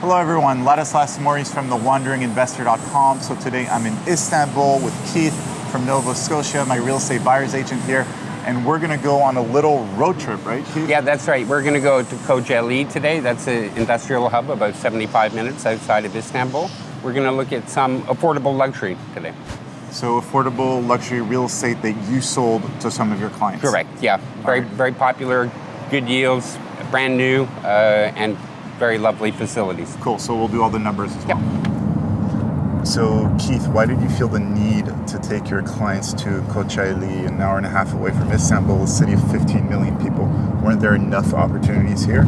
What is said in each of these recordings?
Hello everyone, Ladislas Maurice from thewanderingInvestor.com. So today I'm in Istanbul with Keith from Nova Scotia, my real estate buyer's agent here. And we're gonna go on a little road trip, right, Keith? Yeah, that's right. We're gonna go to Kocaeli today. That's an industrial hub about 75 minutes outside of Istanbul. We're gonna look at some affordable luxury today. So affordable luxury real estate that you sold to some of your clients? Correct, yeah. Very popular, good yields, brand new, and very lovely facilities. Cool, so we'll do all the numbers as well. So Keith, why did you feel the need to take your clients to Kocaeli, an hour and a half away from Istanbul, a city of 15 million people? Weren't there enough opportunities here?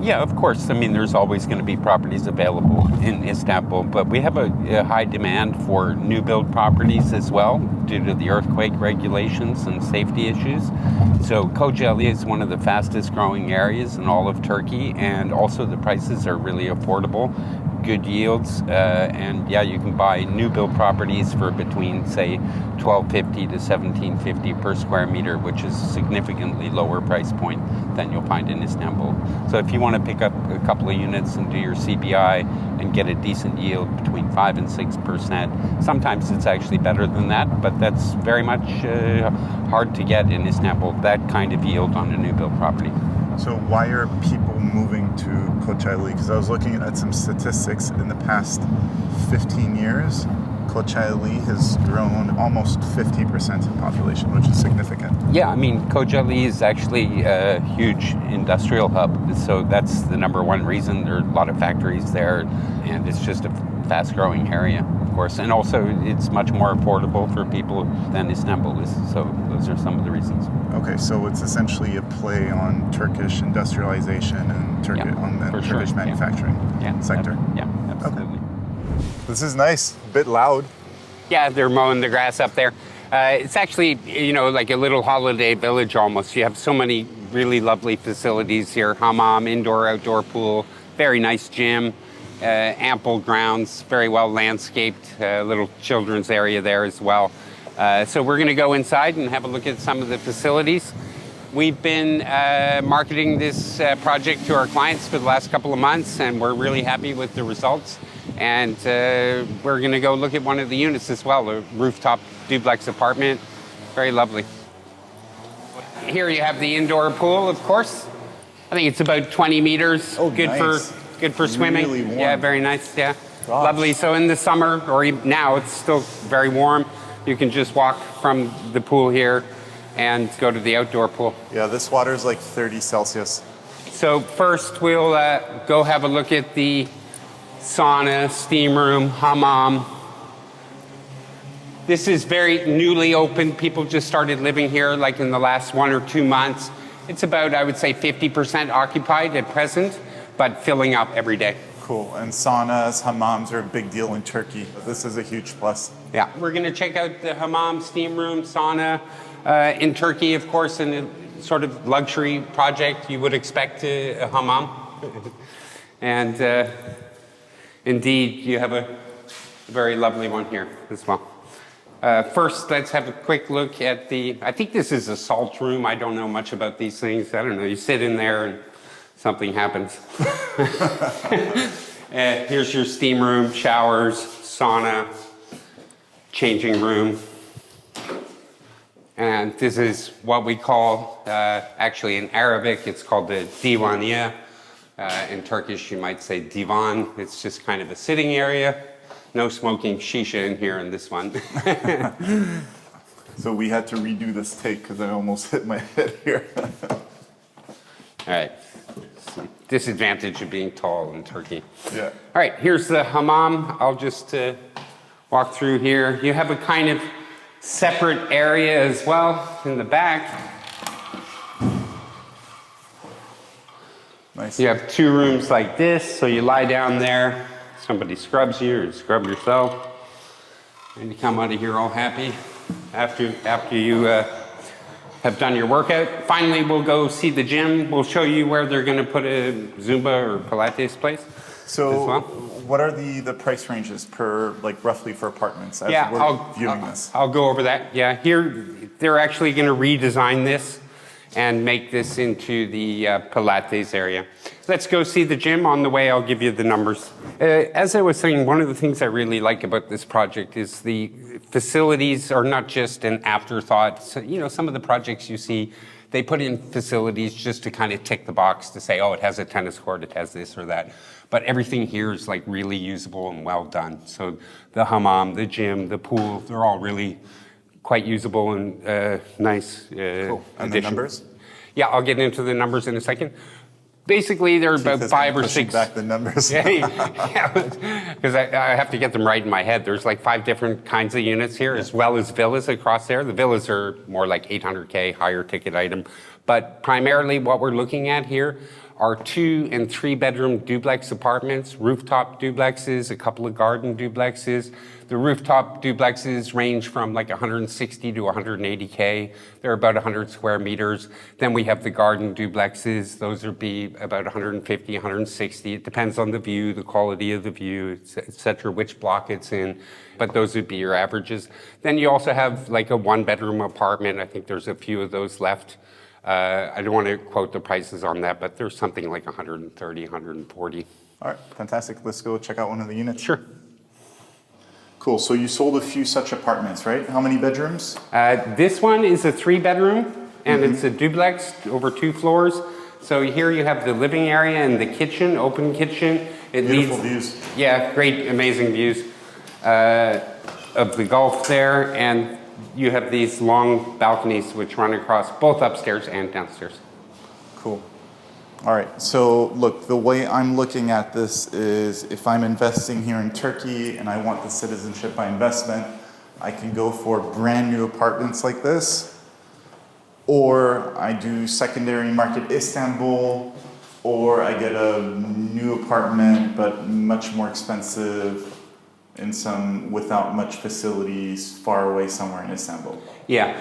Yeah, of course. I mean, there's always going to be properties available in Istanbul, but we have a high demand for new build properties as well due to the earthquake regulations and safety issues. So Kocaeli is one of the fastest growing areas in all of Turkey, and also the prices are really affordable, good yields, and yeah, you can buy new build properties for between, say, $1,250 to $1,750 per square meter, which is a significantly lower price point than you'll find in Istanbul. So if you want to pick up a couple of units and do your CBI and get a decent yield between 5 and 6%, sometimes it's actually better than that, but that's very much hard to get in Istanbul, that kind of yield on a new build property. So why are people moving to Kocaeli? Because I was looking at some statistics in the past 15 years. Kocaeli has grown almost 50% in population, which is significant. Yeah, I mean, Kocaeli is actually a huge industrial hub, so that's the number one reason. There are a lot of factories there, and it's just a fast-growing area, of course. And also, it's much more affordable for people than Istanbul is, so those are some of the reasons. Okay, so it's essentially a play on Turkish industrialization and Turkish manufacturing sector. Yeah, absolutely. Okay. This is nice, a bit loud. Yeah, they're mowing the grass up there. It's actually, like a little holiday village almost. You have so many really lovely facilities here. Hammam, indoor, outdoor pool, very nice gym, ample grounds, very well landscaped, little children's area there as well. So we're gonna go inside and have a look at some of the facilities. We've been marketing this project to our clients for the last couple of months, and we're really happy with the results. And we're gonna go look at one of the units as well, a rooftop duplex apartment, very lovely. Here you have the indoor pool, of course. I think it's about 20 meters, good for swimming. Really warm. Yeah, very nice, yeah. Gosh. Lovely, so in the summer, or even now, it's still very warm. You can just walk from the pool here and go to the outdoor pool. Yeah, this water is like 30 Celsius. So first we'll go have a look at the sauna, steam room, hammam. This is very newly opened. People just started living here like in the last 1 or 2 months. It's about, I would say, 50% occupied at present, but filling up every day. Cool, and saunas, hammams are a big deal in Turkey. This is a huge plus. Yeah, we're gonna check out the hammam, steam room, sauna. In Turkey, of course, in a sort of luxury project, you would expect a hammam. And indeed, you have a very lovely one here as well. First, let's have a quick look at I think this is a salt room. I don't know much about these things. I don't know, you sit in there and something happens. Here's your steam room, showers, sauna, changing room. And this is what we call, actually in Arabic, it's called the divaniye. In Turkish, you might say divan. It's just kind of a sitting area. No smoking shisha in here in this one. So we had to redo this take because I almost hit my head here. All right. Disadvantage of being tall in Turkey. Yeah. All right, here's the hammam. I'll just walk through here. You have a kind of separate area as well in the back. Nice. You have 2 rooms like this, so you lie down there, somebody scrubs you, or you scrub yourself, and you come out of here all happy after you have done your workout. Finally, we'll go see the gym. We'll show you where they're going to put a Zumba or Pilates place. So as well. What are the price ranges per, like, roughly for apartments as Yeah, we're viewing this? I'll go over that. Yeah, here they're actually going to redesign this and make this into the Pilates area. Let's go see the gym. On the way, I'll give you the numbers. As I was saying, one of the things I really like about this project is the facilities are not just an afterthought. So, you know, some of the projects you see, they put in facilities just to kind of tick the box to say, oh, it has a tennis court, it has this or that. But everything here is like really usable and well done. So the hammam, the gym, the pool, they're all really quite usable and nice. Cool. And the numbers? Yeah, I'll get into the numbers in a second. Basically, there are about 5 or 6. Back the numbers. Yeah, because I have to get them right in my head. There's like 5 different kinds of units here, as well as villas across there. The villas are more like 800K, higher ticket item. But primarily what we're looking at here are 2 and 3 bedroom duplex apartments, rooftop duplexes, a couple of garden duplexes. The rooftop duplexes range from like 160 to 180K. They're about 100 square meters. Then we have the garden duplexes. Those would be about 150, 160. It depends on the view, the quality of the view, et cetera, which block it's in. But those would be your averages. Then you also have like a 1-bedroom apartment. I think there's a few of those left. I don't want to quote the prices on that, but there's something like 130, 140. All right, fantastic. Let's go check out one of the units. Sure. Cool. So you sold a few such apartments, right? How many bedrooms? This one is a 3-bedroom, and it's a duplex over 2 floors. So here you have the living area and the kitchen, open kitchen. Beautiful views. Yeah, great, amazing views of the Gulf there, and you have these long balconies which run across both upstairs and downstairs. Cool. All right, so look, the way I'm looking at this is if I'm investing here in Turkey and I want the citizenship by investment, I can go for brand new apartments like this, or I do secondary market Istanbul, or I get a new apartment but much more expensive in some without much facilities far away somewhere in Istanbul. Yeah.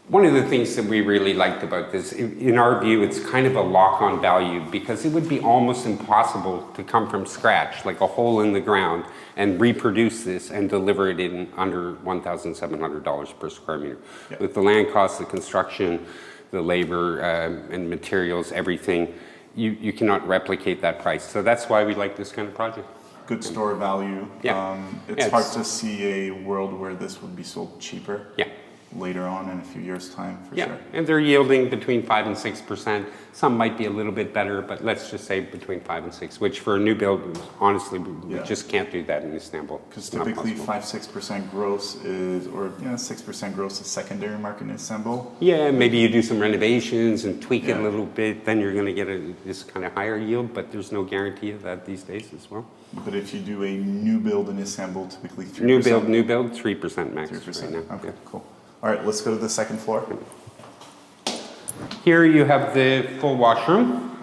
One of the things that we really liked about this, in our view, it's kind of a lock-on value because it would be almost impossible to come from scratch, like a hole in the ground, and reproduce this and deliver it in under $1,700 per square meter. Yep. With the land costs, the construction, the labor and materials, everything, you cannot replicate that price. So that's why we like this kind of project. Good store value. Yeah. It's hard to see a world where this would be sold cheaper. Yeah. Later on in a few years' time, for sure. And they're yielding between 5 and 6%. Some might be a little bit better, but let's just say between 5 and 6, which for a new build, honestly, we just can't do that in Istanbul. Because typically 5-6% gross is, or 6% gross is secondary market in Istanbul. Yeah, maybe you do some renovations and tweak it a little bit, then you're going to get this kind of higher yield, but there's no guarantee of that these days as well. But if you do a new build in Istanbul, typically 3%. New build, 3% max 3%. right now. Okay, cool. All right, let's go to the second floor. Here you have the full washroom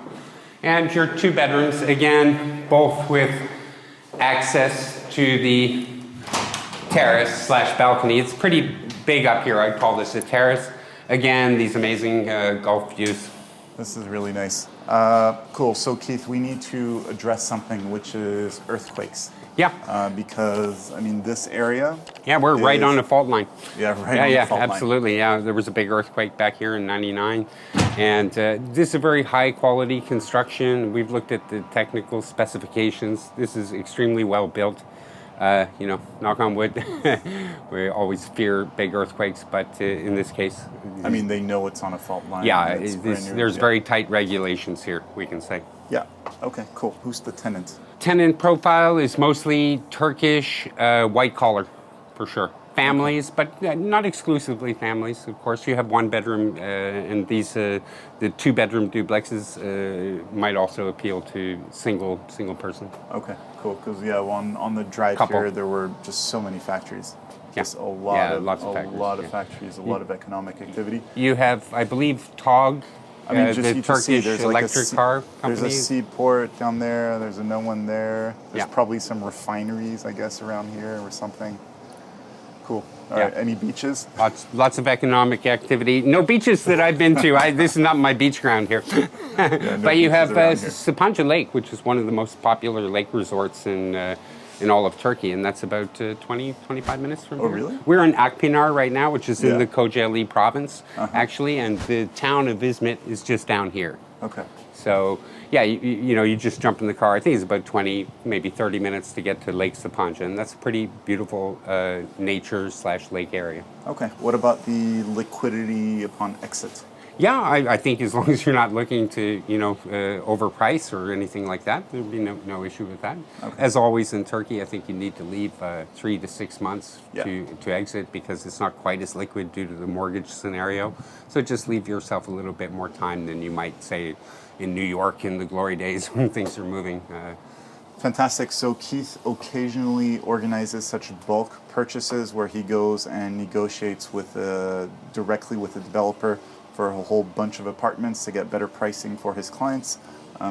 and your 2 bedrooms, again, both with access to the terrace / balcony. It's pretty big up here. I'd call this a terrace. Again, these amazing Gulf views. This is really nice. Cool. So Keith, we need to address something, which is earthquakes. Yeah. Because, I mean, this area... Yeah, we're right on the fault line. Yeah, right on the fault line. Yeah, absolutely. Yeah, there was a big earthquake back here in '99. And this is a very high quality construction. We've looked at the technical specifications. This is extremely well built. Knock on wood, we always fear big earthquakes, but in this case... I mean, they know it's on a fault line. Yeah, there's very tight regulations here, we can say. Yeah, okay, cool. Who's the tenant? Tenant profile is mostly Turkish, white collar, for sure. Families, but not exclusively families. Of course, you have 1 bedroom, and these the 2-bedroom duplexes might also appeal to single person. Okay, cool. Because on the drive here, there were just so many factories. Just a lot of factories, a lot of economic activity. You have, I believe, TOG. I mean, the Turkish electric car company. There's a seaport down there. There's no one there. There's probably some refineries, I guess, around here or something. Cool. All right. Any beaches? Lots of economic activity. No beaches that I've been to. This is not my beach ground here. But you have Sapanca Lake, which is one of the most popular lake resorts in all of Turkey, and that's about 20-25 minutes from here. Oh, really? We're in Akpinar right now, which is in the Kocaeli province, actually, and the town of Izmit is just down here. Okay. So, yeah, you just jump in the car. I think it's about 20, maybe 30 minutes to get to Lake Sapanca. That's a pretty beautiful nature/lake area. Okay. What about the liquidity upon exit? Yeah, I think as long as you're not looking to, overprice or anything like that, there'd be no issue with that. Okay. As always in Turkey, I think you need to leave 3 to 6 months Yeah. to exit because it's not quite as liquid due to the mortgage scenario. So just leave yourself a little bit more time than you might say in New York in the glory days when things are moving. Fantastic. So Keith occasionally organizes such bulk purchases where he goes and negotiates with directly with the developer for a whole bunch of apartments to get better pricing for his clients.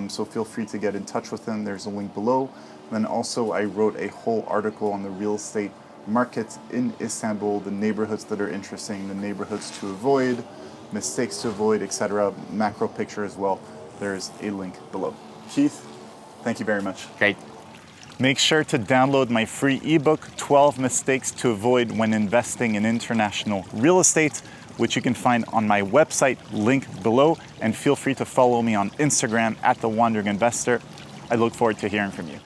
So feel free to get in touch with him. There's a link below. Then also I wrote a whole article on the real estate market in Istanbul, the neighborhoods that are interesting, the neighborhoods to avoid, mistakes to avoid, etc. Macro picture as well. There's a link below. Keith, thank you very much. Great. Make sure to download my free ebook, 12 Mistakes to Avoid When Investing in International Real Estate, which you can find on my website, link below. And feel free to follow me on Instagram @TheWandering Investor. I look forward to hearing from you.